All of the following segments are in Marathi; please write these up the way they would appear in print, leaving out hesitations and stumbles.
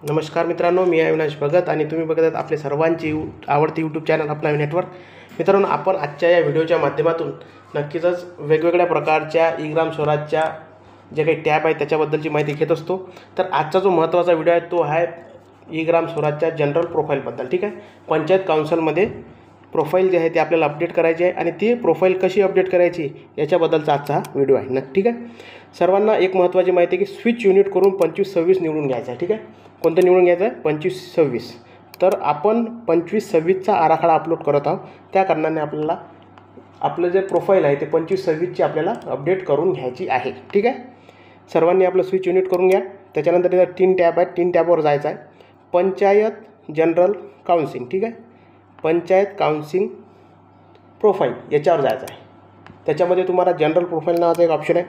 नमस्कार मित्रांनो, मी अविनाश भगत आणि तुम्ही बघत आहात आपले सर्वांची आवडती यूट्यूब चॅनल आपला नेटवर्क. मित्रांनो, आपण आजच्या या व्हिडिओच्या माध्यमातून नक्कीच वेगवेगळ्या प्रकारच्या ई-ग्राम स्वराजच्या जे काही टॅब आहेत त्याच्याबद्दलची माहिती घेत असतो. तर आजचा जो महत्त्वाचा व्हिडिओ आहे तो आहे ई-ग्राम स्वराजच्या जनरल प्रोफाईलबद्दल. ठीक आहे, पंचायत काउन्सिलमध्ये प्रोफाईल जे आहे ते आपल्याला अपडेट करायची आहे आणि ती प्रोफाईल कशी अपडेट करायची याच्याबद्दलचा आजचा हा व्हिडिओ आहे. ठीक आहे, सर्वांना एक महत्त्वाची माहिती आहे की स्विच युनिट करून 25-26 निवडून घ्यायचं आहे. ठीक आहे, कोणतं निवडून घ्यायचं आहे? 25-26. तर आपण 25-26चा आराखडा अपलोड करत आहोत. त्या कारणाने आपल्याला आपलं जे प्रोफाईल आहे ते 25-26ची आपल्याला अपडेट करून घ्यायची आहे. ठीक आहे, सर्वांनी आपलं स्विच युनिट करून घ्या. त्याच्यानंतर इथं 3 टॅब आहेत, 3 टॅबवर जायचं आहे. Panchayat general counselling. ठीक आहे, पंचायत काउन्सिलिंग प्रोफाईल याच्यावर जायचं आहे. त्याच्यामध्ये तुम्हाला जनरल प्रोफाईल नावाचा एक ऑप्शन आहे.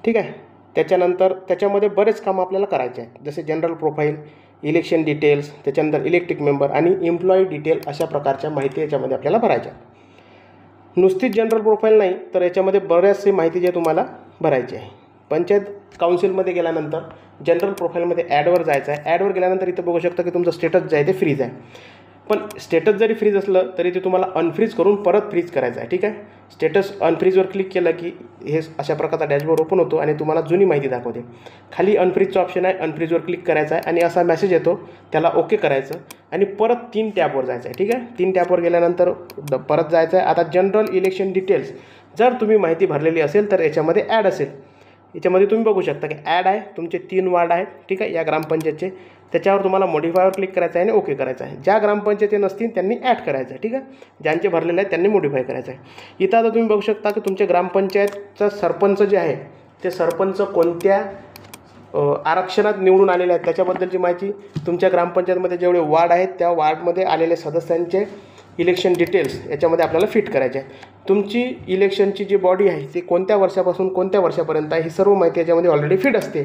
ठीक आहे, त्याच्यानंतर त्याच्यामध्ये बरेच कामं आपल्याला करायचे आहेत, जसे जनरल प्रोफाईल, इलेक्शन डिटेल्स, त्याच्यानंतर इलेक्ट्रिक मेंबर आणि एम्प्लॉई डिटेल अशा प्रकारच्या माहिती याच्यामध्ये आपल्याला भरायच्या. नुसतीच जनरल प्रोफाईल नाही तर याच्यामध्ये बऱ्याचशी माहिती जे तुम्हाला भरायची आहे. पंचायत काउन्सिलमध्ये गेल्यानंतर जनरल प्रोफाईलमध्ये ॲडवर जायचं आहे. ॲडवर गेल्यानंतर इथं बघू शकता की तुमचं स्टेटस जे आहे ते फ्रीज आहे. पण स्टेटस जरी फ्रीज असलं तरी ते तुम्हाला अनफ्रीज करून परत फ्रीज करायचं आहे. ठीक आहे, स्टेटस अनफ्रीजवर क्लिक केलं की हे अशा प्रकारचा डॅशबोर्ड ओपन होतो आणि तुम्हाला जुनी माहिती दाखवते. खाली अनफ्रीजचं ऑप्शन आहे, अनफ्रीजवर क्लिक करायचं आहे आणि असा मेसेज येतो, त्याला ओके करायचं आणि परत 3 टॅबवर जायचं आहे. ठीक आहे, 3 टॅबवर गेल्यानंतर परत जायचं आहे. आता जनरल इलेक्शन डिटेल्स जर तुम्ही माहिती भरलेली असेल तर याच्यामध्ये ॲड असेल. याच्यामध्ये तुम्ही बघू शकता की ॲड आहे, तुमचे 3 वार्ड आहेत. ठीक आहे, या ग्रामपंचायतचे त्याच्यावर तुम्हाला मॉडिफायवर क्लिक करायचं आहे आणि ओके करायचं आहे. ज्या ग्रामपंचायती नसतील त्यांनी ॲड करायचं आहे. ठीक आहे, ज्यांचे भरलेले आहेत त्यांनी मॉडिफाय करायचं आहे. इथं आता तुम्ही बघू शकता की तुमच्या ग्रामपंचायतचा सरपंच जे आहे ते सरपंच कोणत्या आरक्षणात निवडून आलेले आहेत त्याच्याबद्दलची माहिती, तुमच्या ग्रामपंचायतमध्ये जेवढे वार्ड आहेत त्या वार्डमध्ये आलेले सदस्यांचे इलेक्शन डिटेल्स याच्यामध्ये आपल्याला फिट करायचे आहे. तुमची इलेक्शनची जी बॉडी आहे ती कोणत्या वर्षापासून कोणत्या वर्षापर्यंत आहे ही सर्व माहिती याच्यामध्ये ऑलरेडी फिट असते.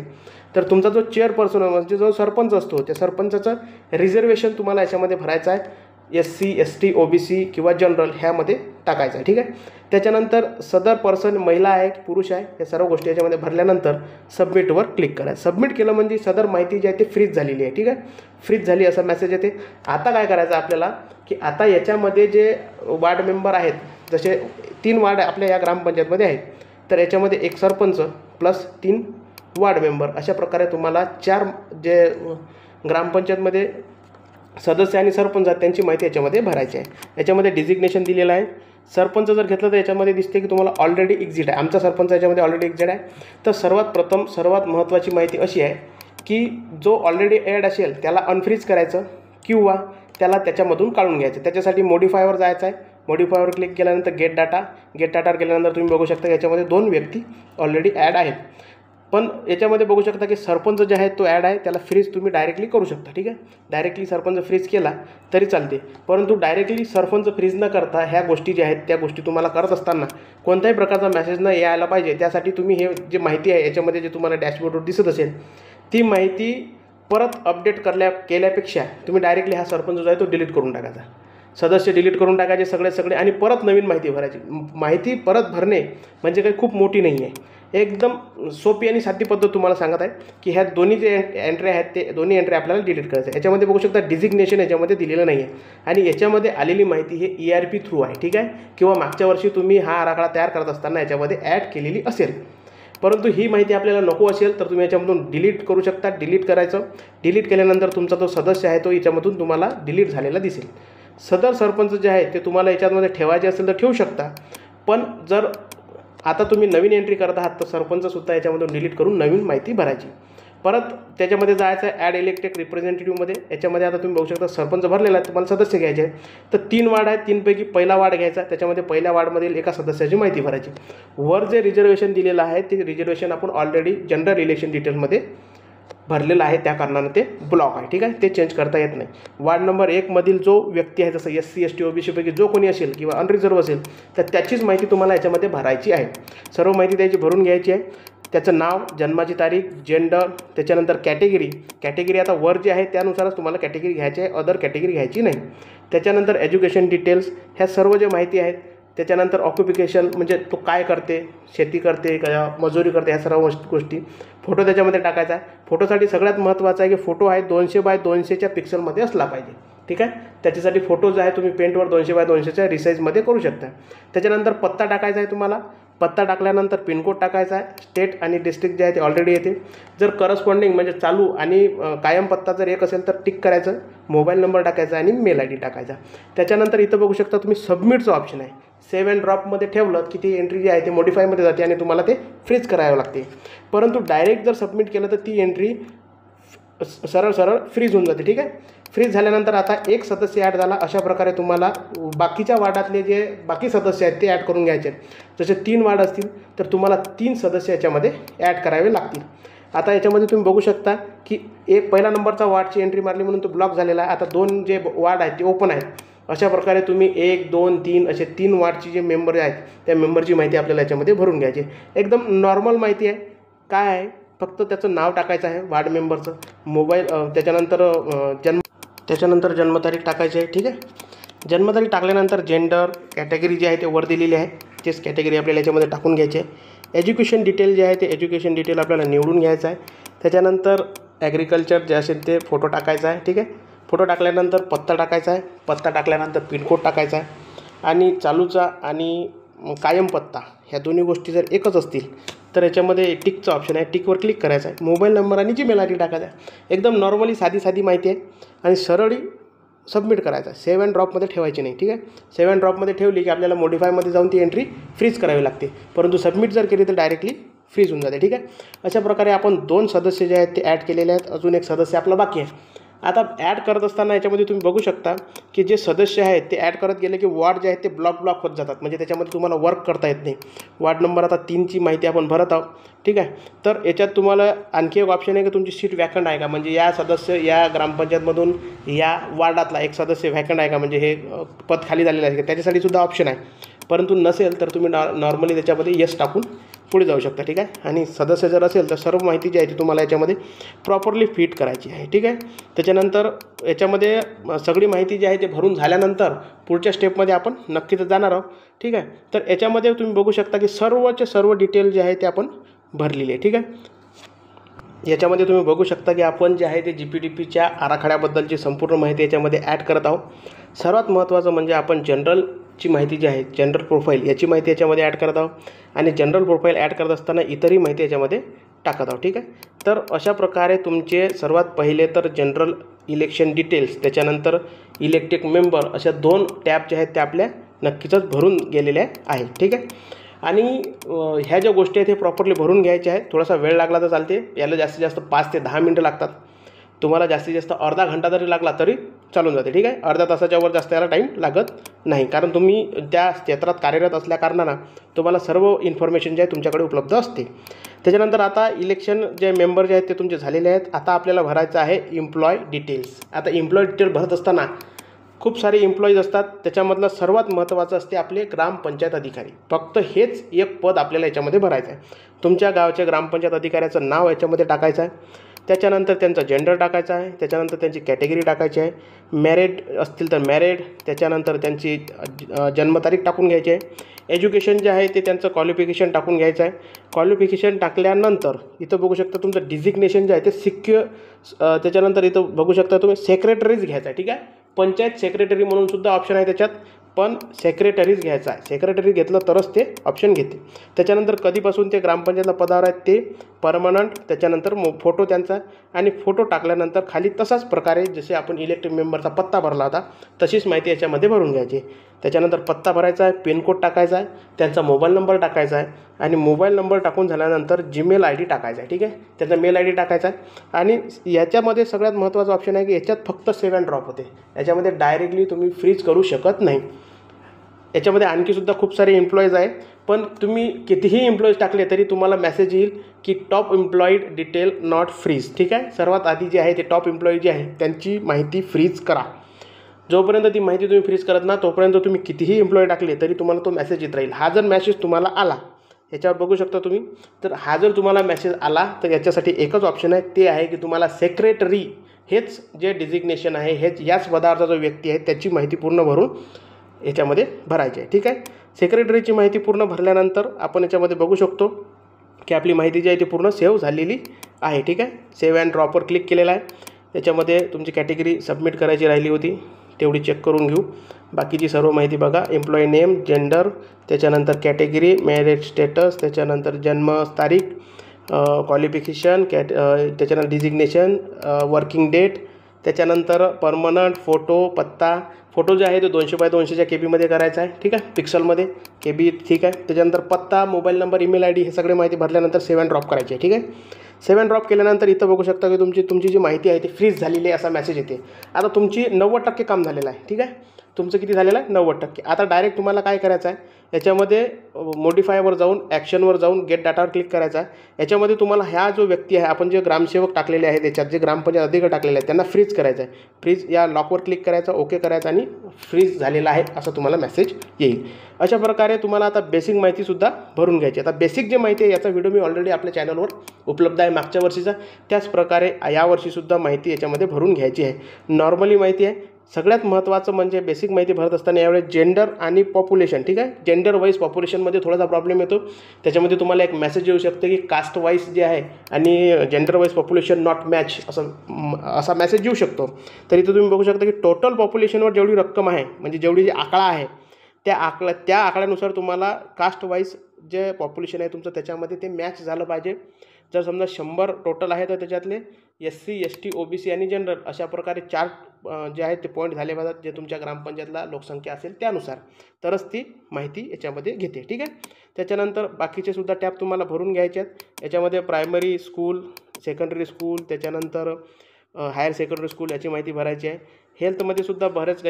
तर तुमचा जो चेअरपर्सन म्हणजे जो सरपंच असतो त्या सरपंचाचं रिझर्वेशन तुम्हाला याच्यामध्ये भरायचं आहे. SC, ST, OBC किंवा जनरल ह्यामध्ये टाकायचं आहे. ठीक आहे, त्याच्यानंतर सदर पर्सन महिला आहे की पुरुष आहे या सर्व गोष्टी याच्यामध्ये भरल्यानंतर सबमिटवर क्लिक करायचं. सबमिट केलं म्हणजे सदर माहिती जी आहे ती फ्रीज झालेली आहे. ठीक आहे, फ्रीज झाली असा मेसेज येते. आता काय करायचं आपल्याला की आता याच्यामध्ये जे वार्ड मेंबर आहेत, जसे 3 वार्ड आपल्या या ग्रामपंचायतमध्ये आहेत, तर याच्यामध्ये एक सरपंच प्लस 3 वार्ड मेंबर अशा प्रकारे तुम्हाला 4 जे ग्रामपंचायतमध्ये सदस्य आणि सरपंच आहेत त्यांची माहिती याच्यामध्ये भरायची आहे. याच्यामध्ये डिजिग्नेशन दिलेलं आहे. सरपंच जर घेतलं तर याच्यामध्ये दिसते की तुम्हाला ऑलरेडी एक्झिट आहे. आमचा सरपंच याच्यामध्ये ऑलरेडी एक्झिट आहे. तर सर्वात महत्त्वाची माहिती अशी आहे की जो ऑलरेडी ॲड असेल त्याला अनफ्रीज करायचं किंवा त्याला त्याच्यामधून काढून घ्यायचं. त्याच्यासाठी मॉडिफायवर जायचं आहे. मॉडिफायवर क्लिक केल्यानंतर गेट डाटावर गेल्यानंतर तुम्ही बघू शकता याच्यामध्ये 2 व्यक्ती ऑलरेडी ॲड आहेत. पण याच्यामध्ये बघू शकता की सरपंच जे आहे तो ॲड आहे, त्याला फ्रीज तुम्ही डायरेक्टली करू शकता. ठीक आहे, डायरेक्टली सरपंच फ्रीज केला तरी चालते, परंतु डायरेक्टली सरपंच फ्रीज न करता ह्या गोष्टी ज्या आहेत त्या गोष्टी तुम्हाला करत असताना कोणत्याही प्रकारचा मेसेज न यायला पाहिजे. त्यासाठी तुम्ही हे जे माहिती आहे याच्यामध्ये जे तुम्हाला डॅशबोर्डवर दिसत असेल ती माहिती परत अपडेट केल्यापेक्षा तुम्ही डायरेक्टली हा सरपंच जो आहे तो डिलीट करून टाकायचा. सदस्य डिलीट करून टाकायचे सगळे आणि परत नवीन माहिती भरायची. माहिती परत भरणे म्हणजे काही खूप मोठी नाही आहे, एकदम सोपी आणि साधी पद्धत तुम्हाला सांगत आहे की ह्या दोन्ही जे एंट्री आहेत ते दोन्ही एंट्री आपल्याला डिलीट करायचं आहे. याच्यामध्ये बघू शकता डिजिग्नेशन याच्यामध्ये दिलेलं नाही आहे आणि याच्यामध्ये आलेली माहिती हे ERP थ्रू आहे. ठीक आहे, किंवा मागच्या वर्षी तुम्ही हा आराखडा तयार करत असताना याच्यामध्ये ॲड केलेली असेल, परंतु ही माहिती आपल्याला नको असेल तर तुम्ही याच्यामधून डिलीट करू शकता. डिलीट करायचं. डिलीट केल्यानंतर तुमचा जो सदस्य आहे तो याच्यामधून तुम्हाला डिलीट झालेला दिसेल. सदर सरपंच जे आहे ते तुम्हाला याच्यामध्ये ठेवायचे असेल तर ठेवू शकता, पण जर आता तुम्ही नवीन एंट्री करत आहात तर सरपंचसुद्धा याच्यामधून डिलीट करून नवीन माहिती भरायची. परत त्याच्यामध्ये जायचं आहे ॲड इलेक्टेड रिप्रेझेंटेटिव्हमध्ये. याच्यामध्ये आता तुम्ही बघू शकता सरपंच भरलेला आहे, तुम्हाला सदस्य घ्यायचे आहे. तर 3 वार्ड आहेत, 3 पैकी पहिला वार्ड घ्यायचा. त्याच्यामध्ये पहिल्या वार्डमधील एका सदस्याची माहिती भरायची. वर जे रिझर्वेशन दिलेलं आहे ते रिझर्वेशन आपण ऑलरेडी जनरल इलेक्शन डिटेलमध्ये भरलेलं आहे, त्या कारणानं ते ब्लॉक आहे. ठीक आहे, ते चेंज करता येत नाही. वार्ड नंबर 1 मधील जो व्यक्ती आहे, जसं SC, ST, OBC पैकी जो कोणी असेल किंवा अनरिझर्व असेल तर त्याचीच माहिती तुम्हाला याच्यामध्ये भरायची आहे. सर्व माहिती त्याची भरून घ्यायची आहे. त्याचं नाव, जन्माची तारीख, जेंडर, त्याच्यानंतर कॅटेगरी आता वर जे आहे त्यानुसारच तुम्हाला कॅटेगरी घ्यायची आहे, अदर कॅटेगरी घ्यायची नाही. त्याच्यानंतर एज्युकेशन डिटेल्स, ह्या सर्व जे माहिती आहेत त्याच्यानंतर ऑक्युपिकेशन म्हणजे तो काय करते, शेती करते का मजुरी करते, ह्या सर्व गोष्टी. फोटो त्याच्यामध्ये टाकायचा आहे. फोटोसाठी सगळ्यात महत्त्वाचं आहे की फोटो आहे 200x200च्या पिक्सलमध्ये असला पाहिजे. ठीक आहे. त्याच्यासाठी फोटो जो आहे तुम्ही पेंटवर 200x200च्या रिसाईजमध्ये करू शकता. त्याच्यानंतर पत्ता टाकायचा आहे तुम्हाला. पत्ता टाकल्यानंतर पिनकोड टाकायचा आहे. स्टेट आणि डिस्ट्रिक्ट जे आहे ते ऑलरेडी येते. जर करस्पॉन्डिंग म्हणजे चालू आणि कायम पत्ता जर एक असेल तर टिक करायचं. मोबाईल नंबर टाकायचा आणि मेल ID टाकायचा. त्याच्यानंतर इथं बघू शकता तुम्ही सबमिटचं ऑप्शन आहे. सेव्ह अँड ड्रॉपमध्ये ठेवलं की ती एंट्री जी आहे ती मॉडिफायमध्ये जाते आणि तुम्हाला ते फ्रीज करावं लागते. परंतु डायरेक्ट जर सबमिट केलं तर ती एंट्री सरळ फ्रीज होऊन जाते. ठीक आहे. फ्रीज झाल्यानंतर आता एक सदस्य ॲड झाला. अशा प्रकारे तुम्हाला बाकीच्या वार्डातले जे बाकी सदस्य आहेत ते ॲड करून घ्यायचे आहेत. जसे 3 वार्ड असतील तर तुम्हाला 3 सदस्य याच्यामध्ये ॲड करावे लागतील. आता याच्यामध्ये तुम्ही बघू शकता की एक पहिला नंबरचा वार्डची एंट्री मारली म्हणून तो ब्लॉक झालेला आहे. आता 2 जे वार्ड आहेत ते ओपन आहेत. अशा प्रकारे तुम्ही 1, 2, 3 असे 3 वार्डचे जे मेंबर आहेत त्या मेंबरची माहिती आपल्याला याच्यामध्ये भरून घ्यायची. एकदम नॉर्मल माहिती आहे. काय आहे, फक्त त्याचं नाव टाकायचं आहे वार्ड मेंबरचं, मोबाईल, त्याच्यानंतर जन्मतारीख टाकायची आहे. ठीक आहे. जन्मतारीख टाकल्यानंतर जेंडर कॅटेगरी जी आहे ते वर दिलेली आहे. तेच कॅटेगरी आपल्याला याच्यामध्ये टाकून घ्यायची आहे. एज्युकेशन डिटेल जे आहे ते एज्युकेशन डिटेल आपल्याला निवडून घ्यायचं आहे. त्याच्यानंतर ॲग्रिकल्चर जे असेल ते फोटो टाकायचा आहे. ठीक आहे. फोटो टाकल्यानंतर पत्ता टाकायचा आहे. पत्ता टाकल्यानंतर पिनकोड टाकायचा आहे. आणि चालूचा आणि कायम पत्ता ह्या दोन्ही गोष्टी जर एकच असतील तर याच्यामध्ये टिकचं ऑप्शन आहे. टिकवर क्लिक करायचं आहे. मोबाईल नंबर आणि जीमेल ID टाकायचा आहे. एकदम नॉर्मली साधी माहिती आहे आणि सरळ सबमिट करायचा आहे. सेव्ह अँड ड्रॉपमध्ये ठेवायची नाही. ठीक आहे. सेव्ह अँड ड्रॉपमध्ये ठेवली की आपल्याला मॉडिफायमध्ये जाऊन ती एंट्री फ्रीज करावी लागते. परंतु सबमिट जर केली तर डायरेक्टली फ्रीज होऊन जाते. ठीक आहे. अशा प्रकारे आपण 2 सदस्य जे आहेत ते ॲड केलेले आहेत. अजून एक सदस्य आपला बाकी आहे. आता ॲड करत असताना याच्यामध्ये तुम्ही बघू शकता की जे सदस्य आहेत ते ॲड करत गेले की वॉर्ड जे आहेत ते ब्लॉक होत जातात. म्हणजे त्याच्यामध्ये तुम्हाला वर्क करता येत नाही. वार्ड नंबर आता 3ची माहिती आपण भरत आहोत. ठीक आहे. तर याच्यात तुम्हाला आणखी एक ऑप्शन आहे की तुमची सीट वॅकंट आहे का, म्हणजे या सदस्य या ग्रामपंचायतमधून या वार्डातला एक सदस्य वॅकंट आहे का, म्हणजे हे पद खाली झालेलं आहे का, त्याच्यासाठी ऑप्शन आहे. परंतु नसेल तर तुम्ही नॉर्मली त्याच्यामध्ये येस टाकून पुढे जाऊ शकता. ठीक आहे. आणि सदस्य जर असेल तर सर्व माहिती जी आहे ती तुम्हाला याच्यामध्ये प्रॉपरली फिट करायची आहे. ठीक आहे. त्याच्यानंतर याच्यामध्ये सगळी माहिती जी आहे ते भरून झाल्यानंतर पुढच्या स्टेपमध्ये आपण नक्कीच जाणार आहोत. ठीक आहे. तर याच्यामध्ये तुम्ही बघू शकता की सर्व डिटेल जे आहे ते आपण भरलेली आहे. ठीक आहे. याच्यामध्ये तुम्ही बघू शकता की आपण जे आहे ते GPDPच्या आराखड्याबद्दलची संपूर्ण माहिती याच्यामध्ये ॲड करत आहोत. सर्वात महत्त्वाचं म्हणजे आपण जनरलची माहिती जी आहे, जनरल प्रोफाईल याची माहिती याच्यामध्ये ॲड करत आहोत. आणि जनरल प्रोफाईल ॲड करत असताना इतरही माहिती याच्यामध्ये टाकत आहोत. ठीक आहे. तर अशा प्रकारे तुमचे सर्वात पहिले तर जनरल इलेक्शन डिटेल्स, त्याच्यानंतर इलेक्टेड मेंबर, अशा 2 टॅब जे आहेत त्या आपल्या नक्कीच भरून गेलेल्या आहेत. ठीक आहे. आणि ह्या ज्या गोष्टी आहेत हे प्रॉपरली भरून घ्यायच्या आहेत. थोडासा वेळ लागला तर चालते. याला जास्तीत जास्त 5 ते 10 मिनटं लागतात. तुम्हाला जास्तीत जास्त अर्धा घंटा जरी लागला तरी चालून जाते. ठीक आहे. अर्ध्या तासाच्या वर जास्त याला टाईम लागत नाही, कारण तुम्ही त्या क्षेत्रात कार्यरत असल्या कारणानं तुम्हाला सर्व इन्फॉर्मेशन जे आहे तुमच्याकडे उपलब्ध असते. त्याच्यानंतर आता इलेक्शन जे मेंबर जे आहेत ते तुमचे झालेले आहेत. आता आपल्याला भरायचं आहे एम्प्लॉय डिटेल्स. आता एम्प्लॉय डिटेल भरत असताना खूप सारे एम्प्लॉईज असतात. त्याच्यामधलं सर्वात महत्त्वाचं असते आपले ग्रामपंचायत अधिकारी. फक्त हेच एक पद आपल्याला याच्यामध्ये भरायचं आहे. तुमच्या गावाच्या ग्रामपंचायत अधिकाऱ्याचं नाव याच्यामध्ये टाकायचं आहे. त्याच्यानंतर त्यांचा जेंडर टाकायचा आहे. त्याच्यानंतर त्यांची कॅटेगरी टाकायची आहे. मॅरिड असतील तर मॅरिड. त्याच्यानंतर त्यांची जन्मतारीख टाकून घ्यायची आहे. एज्युकेशन जे आहे ते त्यांचं क्वालिफिकेशन टाकून घ्यायचं आहे. क्वालिफिकेशन टाकल्यानंतर इथं बघू शकता तुमचं डिझिग्नेशन जे आहे ते सिक्युअर. त्याच्यानंतर इथं बघू शकता तुम्ही सेक्रेटरीज घ्यायचा आहे. ठीक आहे. पंचायत सेक्रेटरी म्हणून सुद्धा ऑप्शन आहे त्याच्यात, पण सेक्रेटरीज घ्यायचा आहे. सेक्रेटरी घेतलं तरच ते ऑप्शन घेते. त्याच्यानंतर कधीपासून ते ग्रामपंचायतला पदावर आहेत ते परमनंट. त्याच्यानंतर फोटो त्यांचा, आणि फोटो टाकल्यानंतर खाली तसाच प्रकारे जसे आपण इलेक्टेड मेंबरचा पत्ता भरला होता तशीच माहिती याच्यामध्ये भरून घ्यायची. त्याच्यानंतर पत्ता भरायचा आहे, पिनकोड टाकायचा आहे, त्यांचा मोबाईल नंबर टाकायचा आहे, आणि मोबाईल नंबर टाकून झाल्यानंतर जीमेल ID टाकायचा आहे. ठीक आहे. त्यांचा मेल ID टाकायचा आहे. आणि याच्यामध्ये सगळ्यात महत्त्वाचा ऑप्शन आहे की याच्यात फक्त सेव्ह अँड ड्रॉप होते. याच्यामध्ये डायरेक्टली तुम्ही फ्रीज करू शकत नाही. याच्यामध्ये आणखीसुद्धा खूप सारे एम्प्लॉईज आहे, पण तुम्ही कितीही एम्प्लॉईज टाकले तरी तुम्हाला मेसेज येईल की top employed detail not freeze. ठीक आहे. सर्वात आधी जे आहे ते टॉप एम्प्लॉई जे आहे त्यांची माहिती फ्रीज करा. जोपर्यंत ती माहिती तुम्ही फ्रीज करत ना तोपर्यंत तुम्ही कितीही एम्प्लॉई टाकले तरी तुम्हाला तो मेसेज येत राहील. हा जर मेसेज तुम्हाला आला, याच्यावर बघू शकता तुम्ही, तर हा जर तुम्हाला मेसेज आला तर याच्यासाठी एकच ऑप्शन आहे, ते आहे की तुम्हाला सेक्रेटरी हेच जे डिझिग्नेशन आहे, हेच याच पदाचा जो व्यक्ती आहे त्याची माहिती पूर्ण भरून याच्यामध्ये भरायची आहे. ठीक आहे. सेक्रेटरीची माहिती पूर्ण भरल्यानंतर आपण याच्यामध्ये बघू शकतो की आपली माहिती जी आहे ती पूर्ण सेव्ह झालेली आहे. ठीक आहे, सेव्ह अँड ड्रॉपवर क्लिक केलेला आहे. त्याच्यामध्ये तुमची कॅटेगरी सबमिट करायची राहिली होती, तेवढी चेक करून घेऊ. बाकीची सर्व माहिती बघा, एम्प्लॉई नेम, जेंडर, त्याच्यानंतर कॅटेगरी, मॅरेज स्टेटस, त्याच्यानंतर जन्मतारीख, क्वालिफिकेशन, त्याच्यानंतर डिजिग्नेशन, वर्किंग डेट, त्याच्यानंतर परमनंट, फोटो, पत्ता. फोटो जे आहे तो 200 बाय 200च्या केबीमध्ये करायचा आहे. ठीक आहे, पिक्सलमध्ये केबी. ठीक आहे, त्याच्यानंतर पत्ता, mobile number, email I D हे सगळे माहिती भरल्यानंतर सेव्ह अँड ड्रॉप करायची आहे. ठीक आहे, सेव्ह अँड ड्रॉप केल्यानंतर इथं बघू शकता की तुमची जी माहिती आहे ती फ्रीज झालेली आहे असा मेसेज येते. आता तुमची 90% काम झालेलं आहे. ठीक आहे, तुमचं किती झालेलं आहे? 90%. आता डायरेक्ट तुम्हाला काय करायचं आहे, याच्यामध्ये मॉडिफायवर जाऊन ॲक्शनवर जाऊन गेट डाटावर क्लिक करायचा आहे. याच्यामध्ये तुम्हाला ह्या जो व्यक्ती आहे, आपण जे ग्रामसेवक टाकलेले आहेत याच्यात, जे ग्रामपंचायत अधिकारी टाकलेले आहेत त्यांना फ्रीज करायचं आहे. फ्रीज या लॉकवर क्लिक करायचं, ओके करायचं आणि फ्रीज झालेला आहे असं तुम्हाला मेसेज येईल. अशा प्रकारे तुम्हाला आता बेसिक माहितीसुद्धा भरून घ्यायची. आता बेसिक जे माहिती आहे याचा व्हिडिओ मी ऑलरेडी आपल्या चॅनलवर उपलब्ध आहे मागच्या वर्षीचा. त्याच प्रकारे यावर्षीसुद्धा माहिती याच्यामध्ये भरून घ्यायची आहे. नॉर्मली माहिती आहे. सगळ्यात महत्त्वाचं म्हणजे बेसिक माहिती भरत असताना यावेळेस जेंडर आणि पॉप्युलेशन. ठीक आहे, जेंडर वाईज पॉप्युलेशनमध्ये थोडासा प्रॉब्लेम येतो. त्याच्यामध्ये तुम्हाला एक मेसेज येऊ शकते की कास्ट वाईज जे आहे आणि gender wise population not match असा मेसेज येऊ शकतो. तर इथं तुम्ही बघू शकता की टोटल पॉप्युलेशनवर जेवढी रक्कम आहे, म्हणजे जेवढी जी आकडा आहे त्या आकड्यानुसार तुम्हाला कास्ट वाईज जे पॉप्युलेशन आहे तुमचं त्याच्यामध्ये ते मॅच झालं पाहिजे. जर समजा 100 टोटल आहे तर त्याच्यातले SC, ST, OBC आणि जनरल अशा प्रकारे 4 जे आहेत ते पॉईंट झाले पाहिजेत, जे तुमच्या ग्रामपंचायतला लोकसंख्या असेल त्यानुसार, तरच ती माहिती याच्यामध्ये घेते. ठीक आहे, त्याच्यानंतर बाकीचे सुद्धा टॅब तुम्हाला भरून घ्यायचे आहेत. याच्यामध्ये प्रायमरी स्कूल, सेकंडरी स्कूल, त्याच्यानंतर हायर सेकंडरी स्कूल याची माहिती भरायची आहे. हेल्थमध्ये सुद्धा बरेच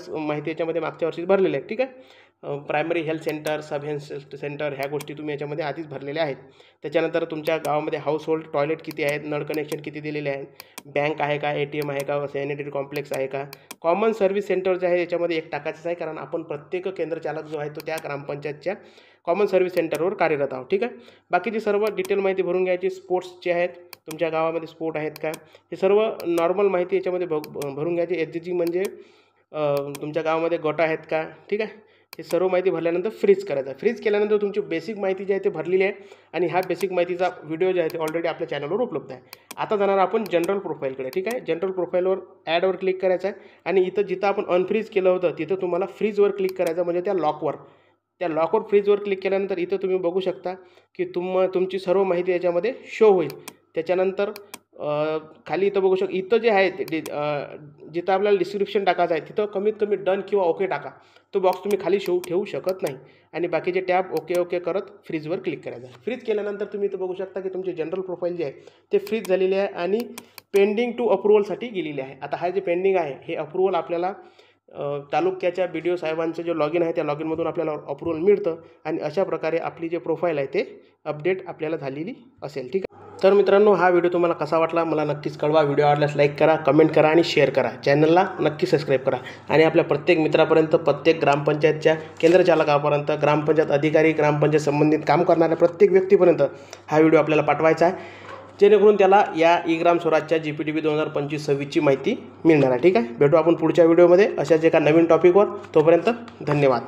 माहिती याच्यामध्ये मागच्या वर्षी भरलेल्या आहेत. ठीक आहे, प्रायमरी हेल्थ सेंटर, सब हेल्थ सेंटर ह्या गोष्टी तुम्ही याच्यामध्ये आधीच भरलेल्या आहेत. त्याच्यानंतर तुमच्या गावामध्ये हाऊस होल्ड टॉयलेट किती आहेत, नळ कनेक्शन किती दिलेले आहेत, बँक आहे का, ATM आहे का, सॅनिटरी कॉम्प्लेक्स आहे का, कॉमन सर्व्हिस सेंटर जे आहे याच्यामध्ये एक टाकायचं आहे, कारण आपण प्रत्येक केंद्रचालक जो आहे तो त्या ग्रामपंचायतच्या कॉमन सर्व्हिस सेंटरवर कार्यरत आहोत. ठीक आहे, बाकीची सर्व डिटेल माहिती भरून घ्यायची. स्पोर्ट्स जे आहेत, तुमच्या गावामध्ये स्पोर्ट आहेत का, हे सर्व नॉर्मल माहिती याच्यामध्ये भरून घ्यायची. SGG म्हणजे तुमच्या गावामध्ये गट आहेत का. ठीक आहे, हे सर्व माहिती भरल्यानंतर फ्रीज करायचं. फ्रीज केल्यानंतर तुमची बेसिक माहिती जी आहे ते भरलेली आहे आणि ह्या बेसिक माहितीचा व्हिडिओ जे आहे ते ऑलरेडी आपल्या चॅनलवर उपलब्ध आहे. आता जाणार आपण जनरल प्रोफाईलकडे. ठीक आहे, जनरल प्रोफाईलवर ॲडवर क्लिक करायचं आहे आणि इथं जिथं आपण अनफ्रीज केलं होतं तिथं तुम्हाला फ्रीजवर क्लिक करायचं, म्हणजे त्या लॉकवर फ्रीजवर क्लिक केल्यानंतर इथं तुम्ही बघू शकता की तुमची सर्व माहिती याच्यामध्ये शो होईल. त्याच्यानंतर खाली इथं बघू शकता, इथं जे आहे जिथं आपल्याला डिस्क्रिप्शन टाकायचं आहे तिथं कमीत कमी डन किंवा ओके टाका. तो बॉक्स तुम्ही खाली ठेवू शकत नाही आणि बाकीचे टॅब ओके करत फ्रीजवर क्लिक करायचं. फ्रीज केल्यानंतर तुम्ही इथं बघू शकता की तुमची जनरल प्रोफाईल जे आहे ते फ्रीज झालेली आहे आणि पेंडिंग टू अप्रुव्हलसाठी गेलेली आहे. आता हा जे पेंडिंग आहे हे अप्रुव्हल आपल्याला तालुक्याच्या BDO साहेबांचं जे लॉगिन आहे त्या लॉगिनमधून आपल्याला अप्रुव्हल मिळतं आणि अशा प्रकारे आपली जे प्रोफाईल आहे ते अपडेट आपल्याला झालेली असेल. ठीक आहे, तर मित्रांनो हा व्हिडिओ तुम्हाला कसा वाटला मला नक्कीच कळवा. व्हिडिओ आवडल्यास लाईक करा, कमेंट करा आणि शेअर करा. चॅनलला नक्की सबस्क्राईब करा आणि आपल्या प्रत्येक मित्रापर्यंत, प्रत्येक ग्रामपंचायतच्या केंद्रचालकापर्यंत, ग्रामपंचायत अधिकारी, ग्रामपंचायत संबंधित काम करणाऱ्या प्रत्येक व्यक्तीपर्यंत हा व्हिडिओ आपल्याला पाठवायचा आहे, जेणेकरून त्याला या ग्राम स्वराजच्या GPTB 2025-26ची माहिती मिळणार आहे. ठीक आहे, भेटू आपण पुढच्या व्हिडिओमध्ये अशाच एका नवीन टॉपिकवर. तोपर्यंत धन्यवाद.